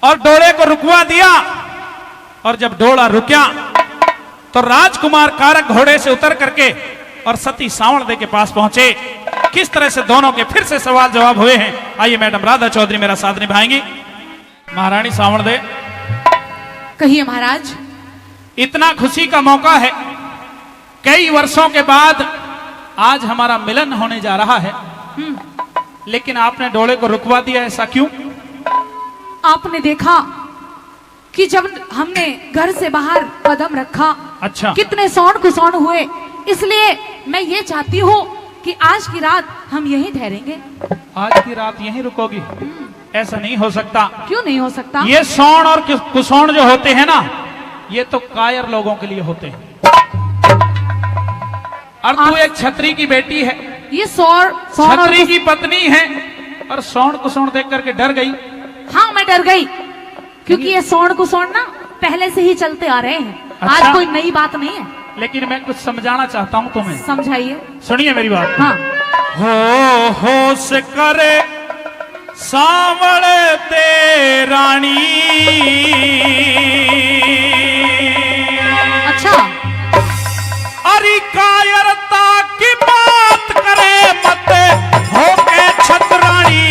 और डोले को रुकवा दिया। और जब डोला रुका तो राजकुमार कारक घोड़े से उतर करके और सती सांवरदे के पास पहुंचे। किस तरह से दोनों के फिर से सवाल जवाब हुए हैं, आइए मैडम राधा चौधरी मेरा साथ निभाएंगी। महारानी सांवरदे, कहिए महाराज। इतना खुशी का मौका है, कई वर्षों के बाद आज हमारा मिलन होने जा रहा है, लेकिन आपने डोले को रुकवा दिया, ऐसा क्यों? आपने देखा कि जब हमने घर से बाहर कदम रखा, अच्छा, कितने सौंड कुसौंड हुए, इसलिए मैं ये चाहती हूँ कि आज की रात हम यहीं ठहरेंगे। आज की रात यहीं रुकोगी? ऐसा नहीं हो सकता। क्यों नहीं हो सकता? ये सौंड और कुसौंड जो होते हैं ना, ये तो कायर लोगों के लिए होते हैं। और तू एक छत्री की बेटी है, ये छत्री की पत्नी है, और सौंड कुसौंड देख करके डर गई। हाँ, मैं डर गई, क्योंकि ये सौंड कुसौंड ना पहले से ही चलते आ रहे हैं। अच्छा? आज कोई नई बात नहीं है। लेकिन मैं कुछ समझाना चाहता हूँ तुम्हें। समझाइए। सुनिए मेरी बात। हाँ। होश करे सांवड़ ते रानी। अच्छा। अरे कायरता की बात करे मत होके छतरानी।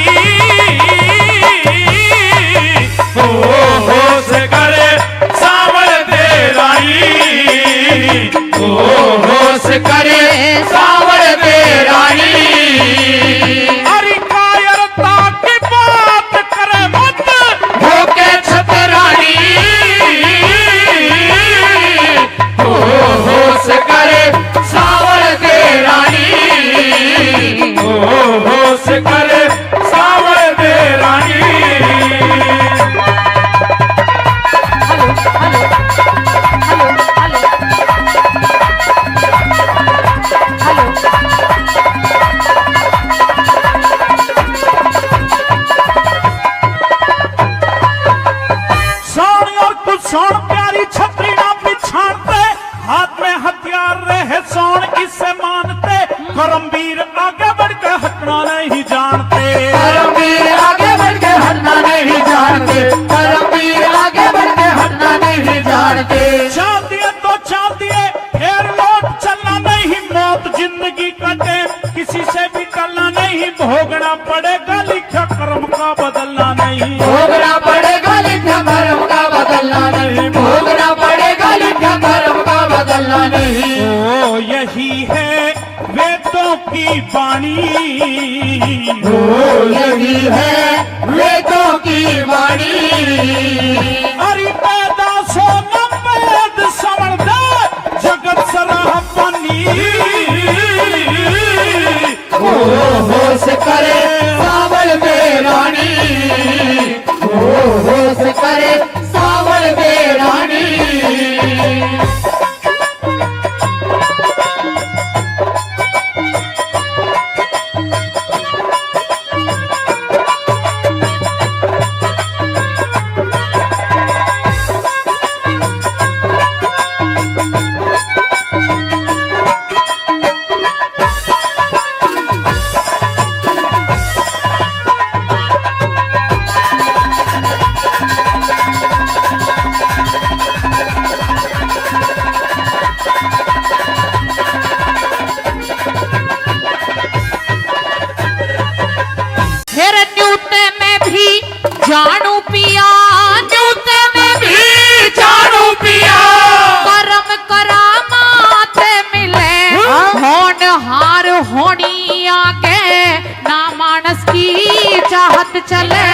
होश करे सांवड़ ते रानी। होश करे सांवड़ ते रानी। अरे कायरता की बात करे मत होके छतरानी। होश करे सांवड़ ते रानी। होश करे सांवड़ ते रानी। सोन प्यारी छतरी ना पिछाड़ते, हाथ में हथियार रहे सोन किसे मानते। करमवीर आगे बढ़ के हटना नहीं जानते। करमवीर आगे बढ़ के हटना नहीं जानते। करमवीर आगे बढ़ के हटना नहीं जानते। चाल दिए तो चाल दिए, फिर लौट चलना नहीं। मौत जिंदगी कटे, किसी से भी टलना नहीं। भोगना पड़ेगा लिखा कर्म का बदलना नहीं। भोगना पड़ेगा लिखा कर्म का बदलना नहीं। भोगना पड़ेगा लिखा कर्म का बदलना नहीं। ओ यही है वेदों की वाणी। ओ यही है वेदों की वाणी। अरे पैदा सो नंबेद समझ दे जगत सराह पानी। ओ होश करे सांवड़ ते रानी। ओ होश करे सांवड़ ते रानी। जानू पिया, न्यूते में भी जानू पिया। करम करामात मिले, होनहार होनी आगे ना मानस की चाहत चले।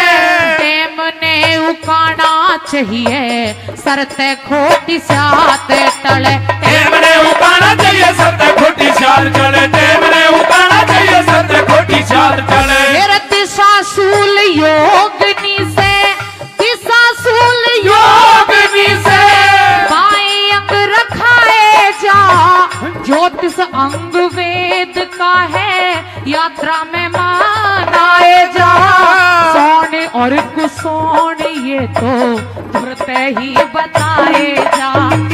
टेम ने उकाना चाहिए सरते खोटी सात टले। टेम ने उकाना चाहिए सरते खोटी सात टले। टेम ने उकाना चाहिए सरते खोटी सात टले। दिशाशूल योगनी से, दिशाशूल योगनी से बाएं अंग रखाए जा। ज्योतिष अंग वेद का है, यात्रा में मानाए जा। सोने और कुसोने ये तो धुरते ही बताए जा।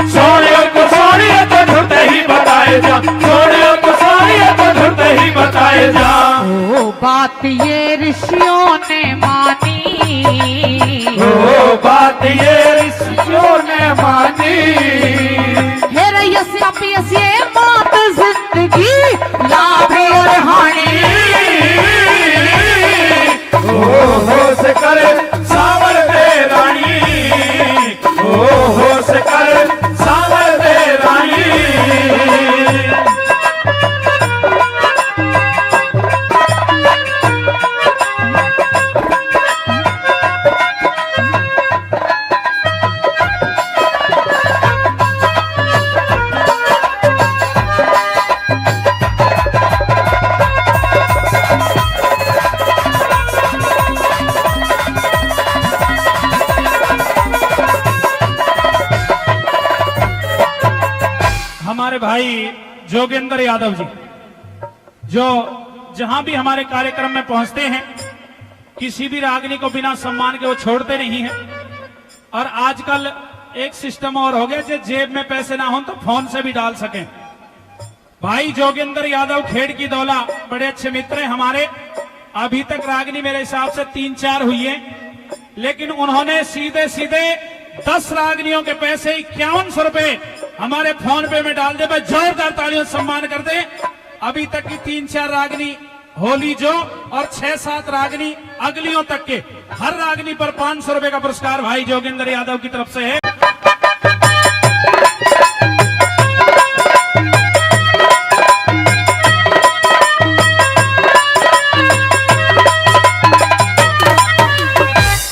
सोने और कुसोने ये तो धुरते ही बताए जा। सोने और कुसोने ये तो धुरते ही बताए जा। ओ बात ये ऋषियों ने मानी। ओ वापिस ये मौत जिंदगी लाभ और हानि होश कर सावर दे रानी होश कर सावर दे रानी हमारे भाई जोगेंद्र यादव जी जो जहां भी हमारे कार्यक्रम में पहुंचते हैं किसी भी रागनी को बिना सम्मान के वो छोड़ते नहीं हैं। और आजकल एक सिस्टम और हो गया जो जेब में पैसे ना हो तो फोन से भी डाल सकें। भाई जोगेंद्र यादव खेड़ की दौला बड़े अच्छे मित्र हैं हमारे। अभी तक रागनी मेरे हिसाब से 3-4 हुई है, लेकिन उन्होंने सीधे सीधे 10 रागनियों के पैसे 5100 रुपए हमारे फोन पे में डाल दे। भाई जोरदार तालियों से सम्मान कर दे। अभी तक की 3-4 रागनी होली जो और 6-7 रागनी अगलियों तक के हर रागनी पर 500 रुपए का पुरस्कार भाई जोगेंद्र यादव की तरफ से है।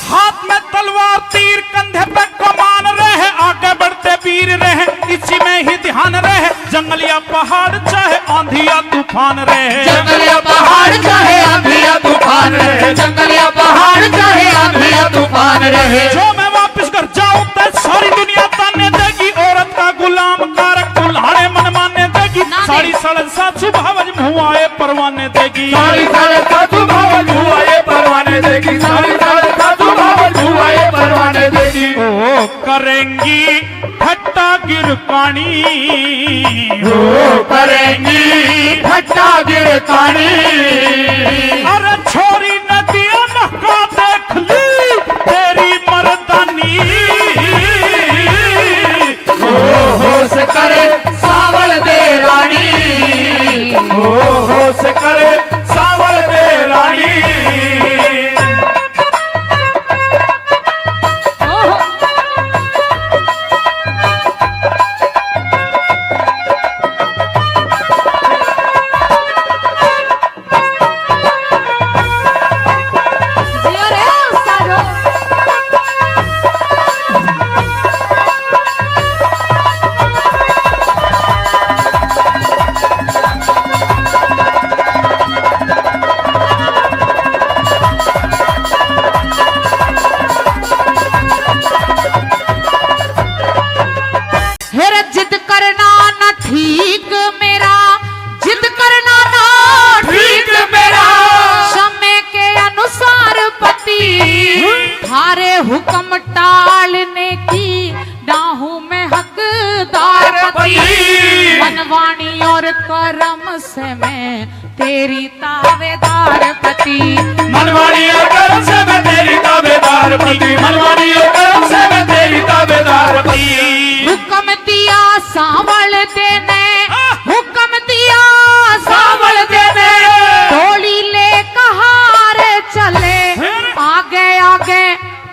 हाथ में तलवार तीर कंधे पे कमान रहे, आगे बढ़ते वीर रहे, इसी में ही ध्यान रहे। जंगलिया पहाड़ चाहे आंधिया तूफान रहे, जंगलिया पहाड़ चाहे आंधिया तूफान रहे, जंगलिया पहाड़ चाहे आंधिया तूफान रहे। जो मैं वापस घर जाऊं तो सारी दुनिया ताने देगी, औरत का गुलाम कारक कुल्हाड़े मन मानने देगी। साड़ी सड़क सा सुबह मुआए परवाने देगी, सारी सड़क का सुबह मुआए परवाने देगी, सारी सड़क का सुबह मुआए परवाने देगी। ओ करेंगी ठट्टा गिरकानी, ओ करेंगी ठट्टा गिरकानी। अरे छोरी नदिया नहका देख ली तेरी मर्दानी। ओ होश करे सावल दे रानी, ओ होश करे सावल दे रानी। जिद करना ना ठीक मेरा, जिद करना ना ठीक मेरा, समय के अनुसार पति थारे हुक्म टालने की डाहू में हकदार पति। मनवाणी और करम से मैं तेरी तावेदार पति, मनवाणी और करम से मैं तेरी ताबेदार पति, मनवाणी और करम से मैं तेरी ताबेदार पति। हुक्म दिया सांवल देने, हुक्म दिया सावल देने, टोली ले कहार चले, आगे आगे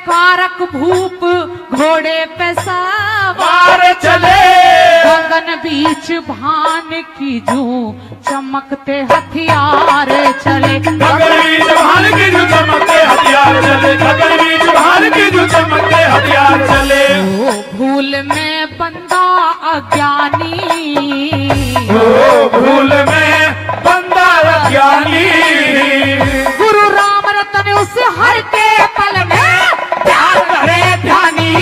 कारक भूप घोड़े पे सवार वार चले। गगन बीच भान की जू चमकते हथियार चले, गगन बीच भान की जो चमकते हथियार चले, गगन बीच भान की जो चमकते हथियार चले। ओ भूल में बंदा अज्ञानी, ओ भूल में बंदा अज्ञानी। गुरु राम रतन उस हर के पल में ध्यान करे ध्यानी,